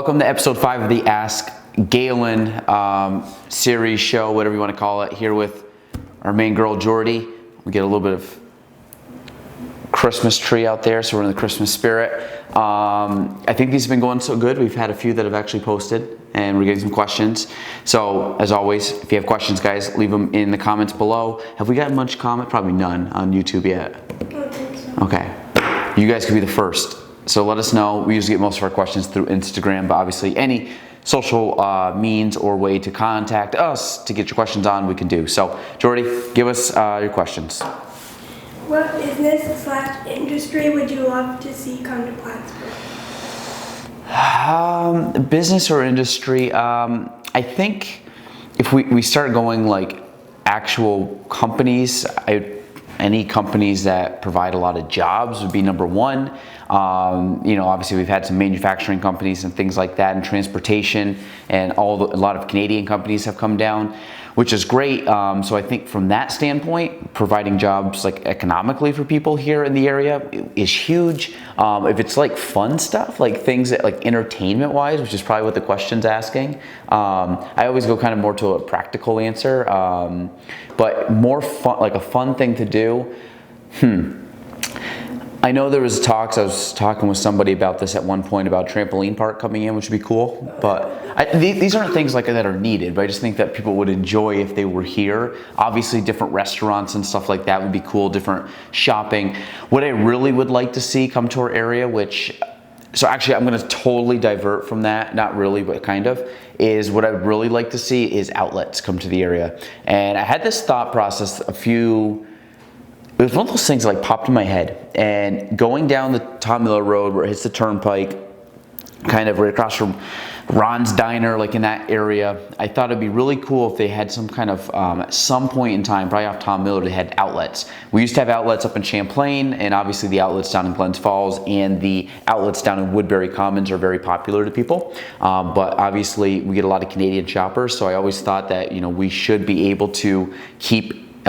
Welcome to episode 5 of the Ask Gaelan series show, whatever you want to call it, here with our main girl, Jordy. We get a little bit of Christmas tree out there, so we're in the Christmas spirit. I think these have been going so good. We've had a few that have actually posted, and we're getting some questions. So, as always, if you have questions, guys, leave them in the comments below. Have we gotten much comment? Probably none on YouTube yet. I don't think so. Okay. You guys could be the first. So let us know. We usually get most of our questions through Instagram, but obviously any social means or way to contact us to get your questions on, we can do. So, Jordy, give us your questions. What business/industry would you love to see come to Plattsburgh? Business or industry, I think if we start going like actual companies, any companies that provide a lot of jobs would be number one. Obviously we've had some manufacturing companies and things like that, and transportation, and a lot of Canadian companies have come down, which is great. So I think from that standpoint, providing jobs like economically for people here in the area is huge. If it's like fun stuff, like things that like entertainment wise, which is probably what the question's asking, I always go kind of more to a practical answer, but more fun, like a fun thing to do. I know there was talks, I was talking with somebody about this at one point about trampoline park coming in, which would be cool, but these aren't things like that are needed, but I just think that people would enjoy if they were here. Obviously different restaurants and stuff like that would be cool, different shopping. What I really would like to see come to our area, so actually I'm gonna totally divert from that, not really, but kind of, is what I would really like to see is outlets come to the area. And I had this thought process it was one of those things that like popped in my head, and going down the Tom Miller Road where it hits the turnpike, kind of right across from Ron's Diner, like in that area, I thought it'd be really cool if they had some kind of, at some point in time, probably off Tom Miller, they had outlets. We used to have outlets up in Champlain, and obviously the outlets down in Glens Falls and the outlets down in Woodbury Commons are very popular to people. But obviously we get a lot of Canadian shoppers, so I always thought that, we should be able to keep,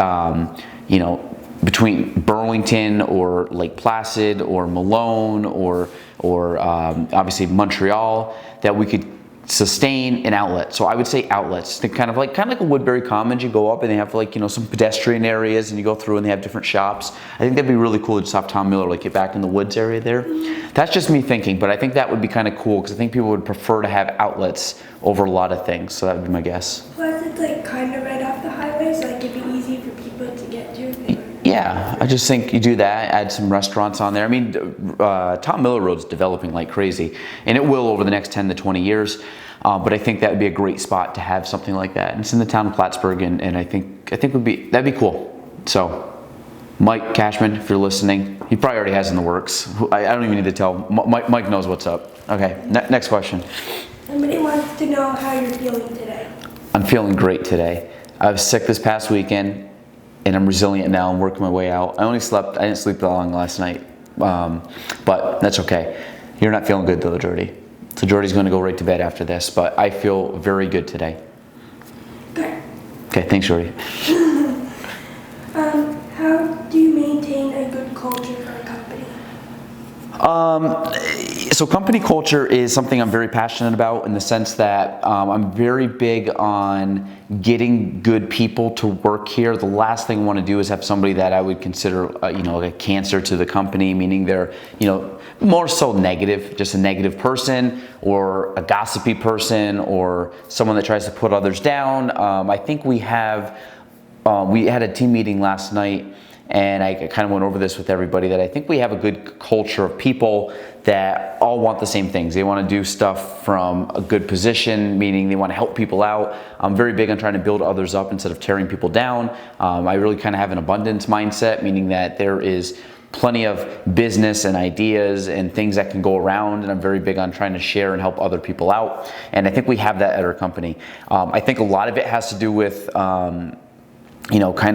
between Burlington or Lake Placid or Malone or obviously Montreal, that we could sustain an outlet. So I would say outlets, kind of like a Woodbury Commons. You go up and they have like some pedestrian areas, and you go through and they have different shops. I think that'd be really cool to just have Tom Miller, like get back in the woods area there. That's just me thinking, but I think that would be kind of cool because I think people would prefer to have outlets over a lot of things. So that would be my guess. Plus it's like kind of right off the highway, so like it'd be easy for people to get to. Yeah, I just think you do that, add some restaurants on there. I mean, Tom Miller Road's developing like crazy, and it will over the next 10 to 20 years. But I think that would be a great spot to have something like that. And it's in the town of Plattsburgh, and I think that'd be cool. So, Mike Cashman, if you're listening, he probably already has in the works. I don't even need to tell. Mike knows what's up. Okay, next question. Somebody wants to know how you're feeling today. I'm feeling great today. I was sick this past weekend, and I'm resilient now and working my way out. I didn't sleep that long last night, but that's okay. You're not feeling good though, Jordy. So Jordy's going to go right to bed after this, but I feel very good today. Good. Okay, thanks, Jordy. How do you maintain a good culture for a company? So company culture is something I'm very passionate about, in the sense that I'm very big on getting good people to work here. The last thing I want to do is have somebody that I would consider, like a cancer to the company, meaning they're, more so negative, just a negative person, or a gossipy person, or someone that tries to put others down. I think we had a team meeting last night, and I kind of went over this with everybody, that I think we have a good culture of people that all want the same things. They want to do stuff from a good position, meaning they want to help people out. I'm very big on trying to build others up instead of tearing people down. I really kind of have an abundance mindset, meaning that there is plenty of business and ideas and things that can go around, and I'm very big on trying to share and help other people out. And I think we have that at our company. I think a lot of it has to do with kind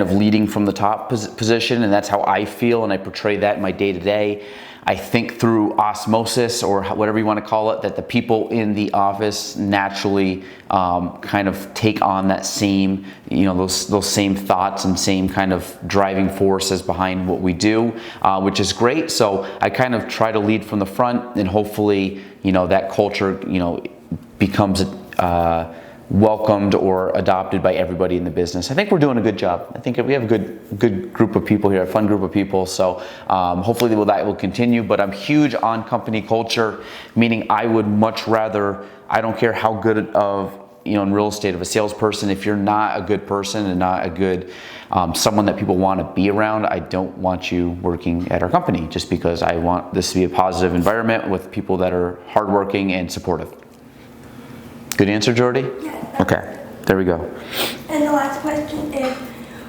of leading from the top position, and that's how I feel, and I portray that in my day-to-day. I think through osmosis, or whatever you want to call it, that the people in the office naturally kind of take on that same, those same thoughts and same kind of driving forces behind what we do, which is great. So I kind of try to lead from the front, and hopefully, that culture, becomes welcomed or adopted by everybody in the business. I think we're doing a good job. I think we have a good group of people here, a fun group of people. So hopefully that will continue. But I'm huge on company culture, meaning I would much rather, I don't care how good of, in real estate, of a salesperson, if you're not a good person and not a good someone that people want to be around, I don't want you working at our company, just because I want this to be a positive environment with people that are hardworking and supportive. Good answer, Jordy? Yes. Okay, there we go. And the last question is,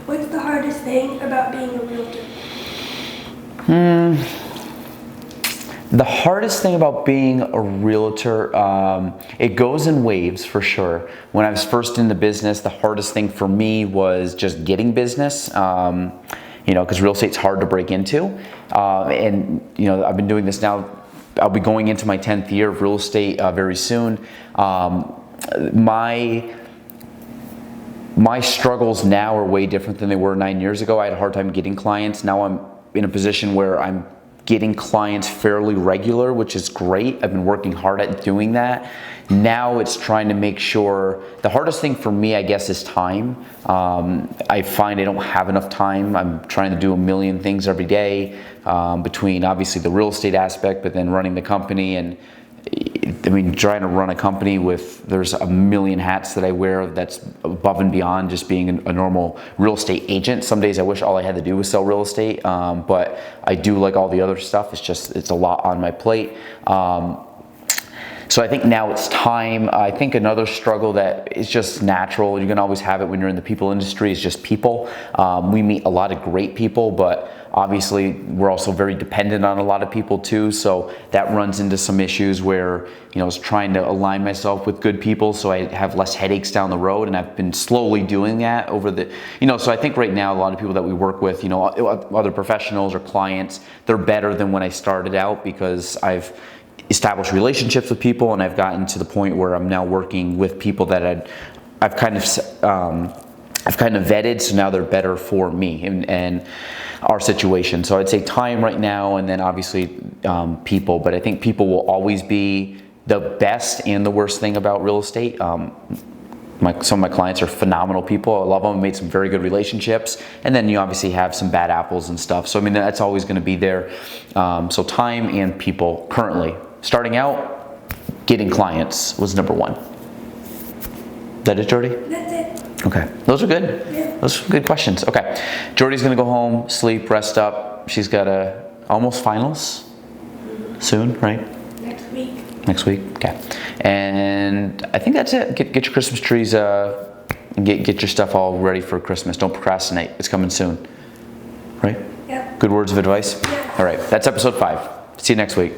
what's the hardest thing about being a realtor? The hardest thing about being a realtor, it goes in waves for sure. When I was first in the business, the hardest thing for me was just getting business, because real estate's hard to break into. And I've been doing this now. I'll be going into my 10th year of real estate very soon. My struggles now are way different than they were 9 years ago. I had a hard time getting clients. Now I'm in a position where I'm getting clients fairly regular, which is great. I've been working hard at doing that. Now it's trying to make sure, the hardest thing for me, I guess, is time. I find I don't have enough time. I'm trying to do a million things every day, between obviously the real estate aspect, but then running the company. And trying to run a company there's a million hats that I wear that's above and beyond just being a normal real estate agent. Some days I wish all I had to do was sell real estate, but I do like all the other stuff. It's a lot on my plate. So I think now it's time. I think another struggle that is just natural, you're gonna always have it when you're in the people industry, is just people. We meet a lot of great people, but obviously we're also very dependent on a lot of people too. So that runs into some issues where, I was trying to align myself with good people so I have less headaches down the road. And I've been slowly doing that over so I think right now a lot of people that we work with, other professionals or clients, they're better than when I started out, because I've established relationships with people, and I've gotten to the point where I'm now working with people that I've kind of vetted, so now they're better for me and our situation. So I'd say time right now, and then obviously people, but I think people will always be the best and the worst thing about real estate. Some of my clients are phenomenal people. I love them. I made some very good relationships. And then you obviously have some bad apples and stuff. So that's always going to be there. So time and people currently. Starting out, getting clients was number one. Is that it, Jordy? That's it. Okay, those are good. Yeah. Those are good questions. Okay, Jordy's gonna go home, sleep, rest up. She's got almost finals soon, right? Next week. Next week, okay. And I think that's it. Get your Christmas trees, and get your stuff all ready for Christmas. Don't procrastinate. It's coming soon, right? Yep. Good words of advice? Yeah. All right, that's episode 5. See you next week.